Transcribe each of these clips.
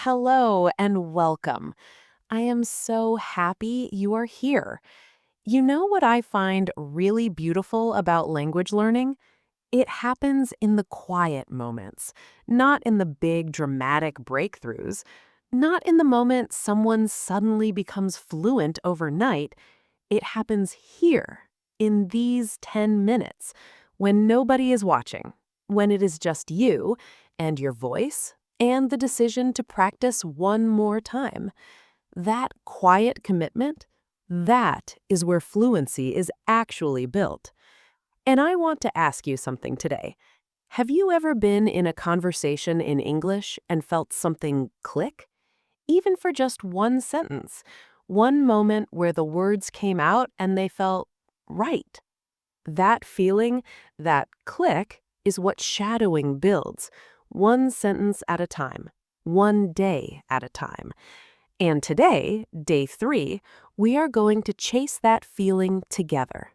Hello and welcome. I am so happy you are here. You know what I find really beautiful about language learning? It happens in the quiet moments, not in the big dramatic breakthroughs, not in the moment someone suddenly becomes fluent overnight. It happens here, in these 10 minutes, when nobody is watching, when it is just you and your voice and the decision to practice one more time. That quiet commitment, that is where fluency is actually built. And I want to ask you something today. Have you ever been in a conversation in English and felt something click? Even for just one sentence, one moment where the words came out and they felt right. That feeling, that click, is what shadowing builds, one sentence at a time, one day at a time. And today, day 3, we are going to chase that feeling together.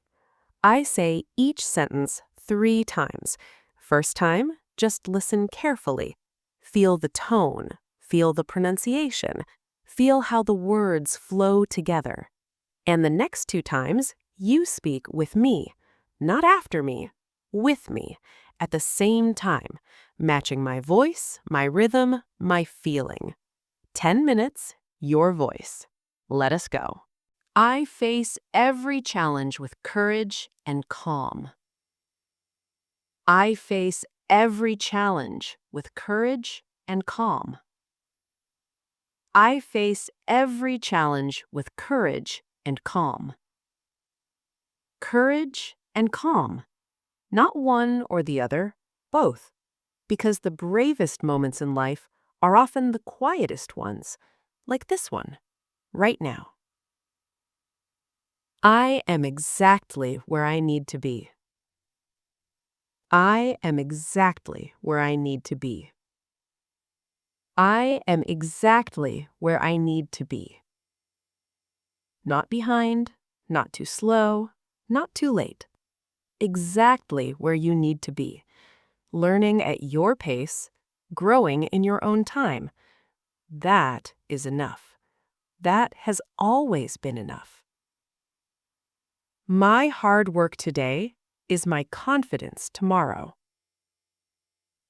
I say each sentence 3 times. First time, just listen carefully. Feel the tone, feel the pronunciation, feel how the words flow together. And the next 2 times, you speak with me, not after me, with me, at the same time, matching my voice, my rhythm, my feeling. 10 minutes, your voice. Let us go. I face every challenge with courage and calm. I face every challenge with courage and calm. I face every challenge with courage and calm. Courage and calm. Not one or the other, both. Because the bravest moments in life are often the quietest ones, like this one, right now. I am exactly where I need to be. I am exactly where I need to be. I am exactly where I need to be. Not behind, not too slow, not too late. Exactly where you need to be. Learning at your pace, growing in your own time. That is enough. That has always been enough. My hard work today is my confidence tomorrow.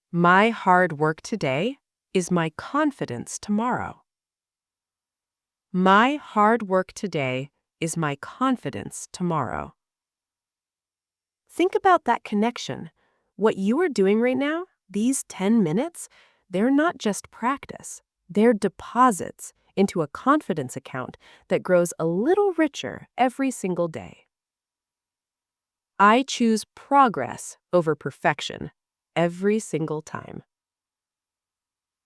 My hard work today is my confidence tomorrow. My hard work today is my confidence tomorrow. Think about that connection. What you are doing right now, these 10 minutes, they're not just practice. They're deposits into a confidence account that grows a little richer every single day. I choose progress over perfection every single time.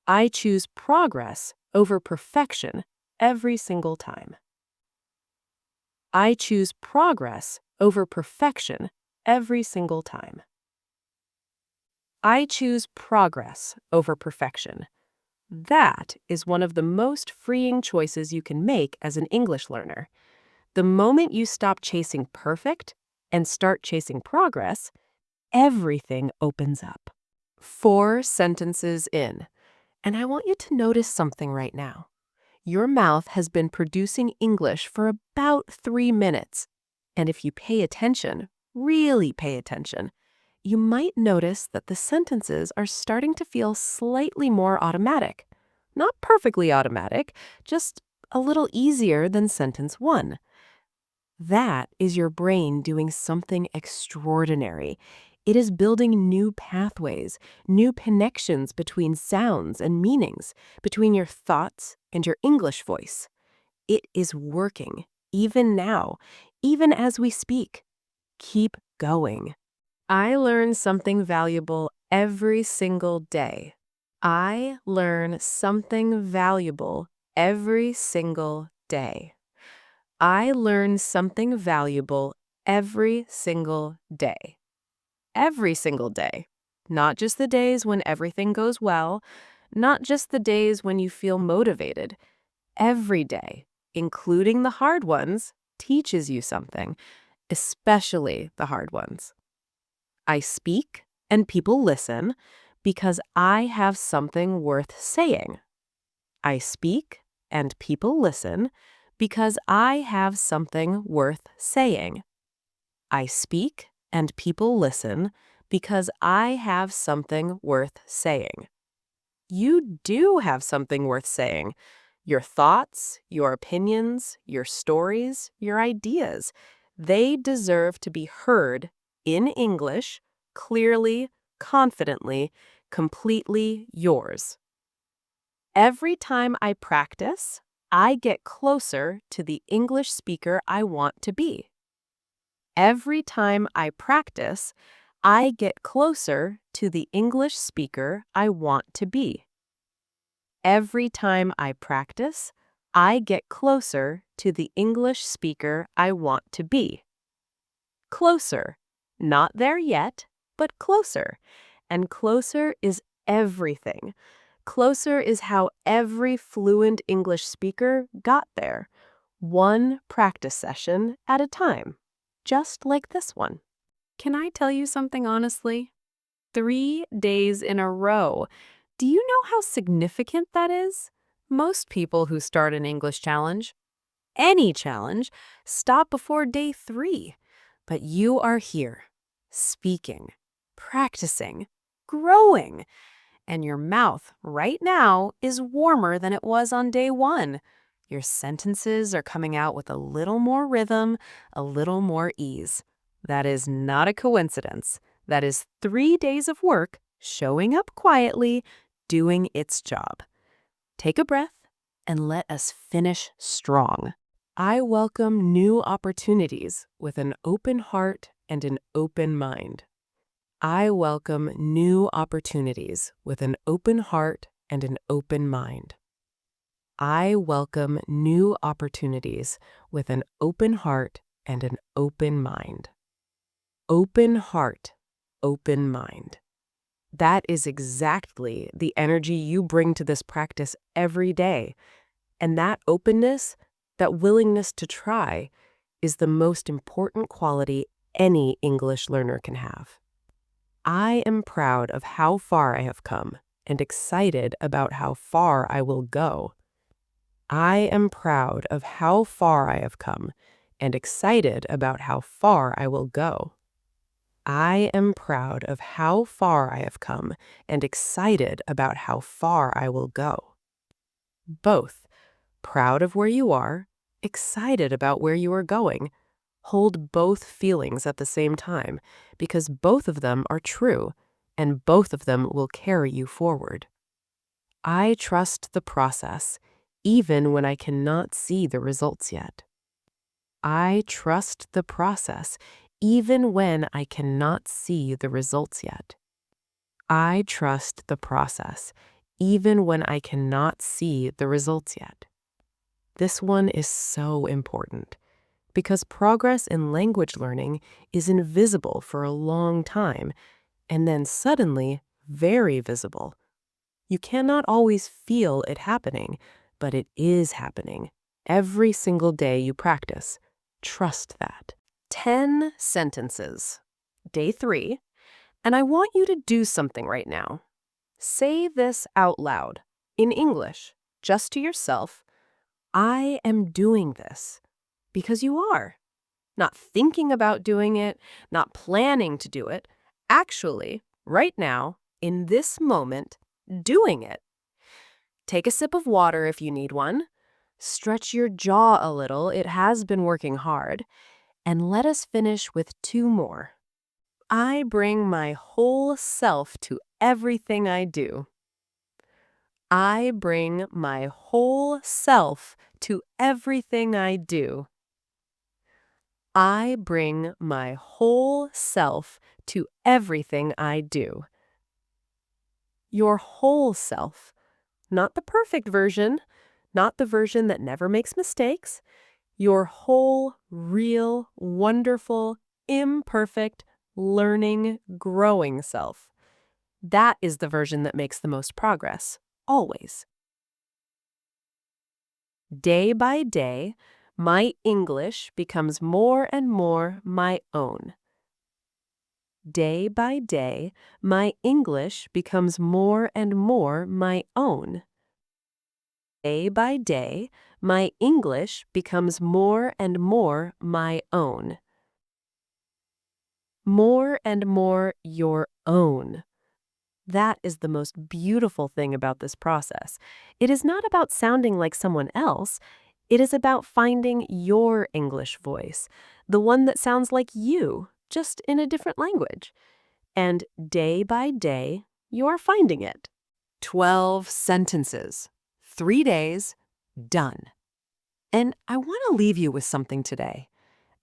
I choose progress over perfection every single time. I choose progress over perfection every single time. I choose progress over perfection. That is one of the most freeing choices you can make as an English learner. The moment you stop chasing perfect and start chasing progress, everything opens up. 4 sentences in, and I want you to notice something right now. Your mouth has been producing English for about 3 minutes. And if you pay attention, really pay attention, you might notice that the sentences are starting to feel slightly more automatic. Not perfectly automatic, just a little easier than sentence 1. That is your brain doing something extraordinary. It is building new pathways, new connections between sounds and meanings, between your thoughts and your English voice. It is working, even now, even as we speak. Keep going. I learn something valuable every single day. I learn something valuable every single day. I learn something valuable every single day. Every single day. Not just the days when everything goes well, not just the days when you feel motivated. Every day, including the hard ones, teaches you something, especially the hard ones. I speak and people listen because I have something worth saying. I speak and people listen because I have something worth saying. I speak and people listen because I have something worth saying. You do have something worth saying. Your thoughts, your opinions, your stories, your ideas, they deserve to be heard in English, clearly, confidently, completely yours. Every time I practice, I get closer to the English speaker I want to be. Every time I practice, I get closer to the English speaker I want to be. Every time I practice, I get closer to the English speaker I want to be. Closer. Not there yet, but closer. And closer is everything. Closer is how every fluent English speaker got there, one practice session at a time, just like this one. Can I tell you something honestly? 3 days in a row. Do you know how significant that is? Most people who start an English challenge, any challenge, stop before day 3. But you are here, speaking, practicing, growing, and your mouth right now is warmer than it was on day 1. Your sentences are coming out with a little more rhythm, a little more ease. That is not a coincidence. That is 3 days of work showing up quietly, doing its job. Take a breath and let us finish strong. I welcome new opportunities with an open heart and an open mind. I welcome new opportunities with an open heart and an open mind. I welcome new opportunities with an open heart and an open mind. Open heart, open mind. That is exactly the energy you bring to this practice every day. And that openness, that willingness to try, is the most important quality any English learner can have. I am proud of how far I have come and excited about how far I will go. I am proud of how far I have come and excited about how far I will go. I am proud of how far I have come and excited about how far I will go. Both, proud of where you are, excited about where you are going. Hold both feelings at the same time because both of them are true and both of them will carry you forward. I trust the process even when I cannot see the results yet. I trust the process even when I cannot see the results yet. I trust the process even when I cannot see the results yet. This one is so important because progress in language learning is invisible for a long time and then suddenly very visible. You cannot always feel it happening, but it is happening every single day you practice. Trust that. 10 sentences. Day 3. And I want you to do something right now. Say this out loud, in English, just to yourself. I am doing this. Because you are. Not thinking about doing it, not planning to do it. Actually, right now, in this moment, doing it. Take a sip of water if you need one. Stretch your jaw a little. It has been working hard. And let us finish with 2 more. I bring my whole self to everything I do. I bring my whole self to everything I do. I bring my whole self to everything I do. Your whole self, not the perfect version, not the version that never makes mistakes, your whole, real, wonderful, imperfect, learning, growing self. That is the version that makes the most progress, always. Day by day, my English becomes more and more my own. Day by day, my English becomes more and more my own. Day by day, my English becomes more and more my own. More and more your own. That is the most beautiful thing about this process. It is not about sounding like someone else. It is about finding your English voice, the one that sounds like you, just in a different language. And day by day, you are finding it. 12 sentences. 3 days, done. And I want to leave you with something today.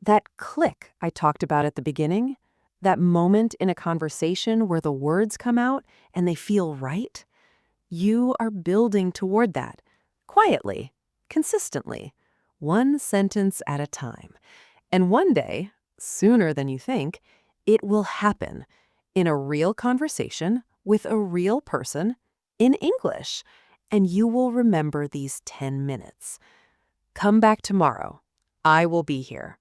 That click I talked about at the beginning, that moment in a conversation where the words come out and they feel right, you are building toward that, quietly, consistently, one sentence at a time. And one day, sooner than you think, it will happen in a real conversation with a real person in English. And you will remember these 10 minutes. Come back tomorrow. I will be here.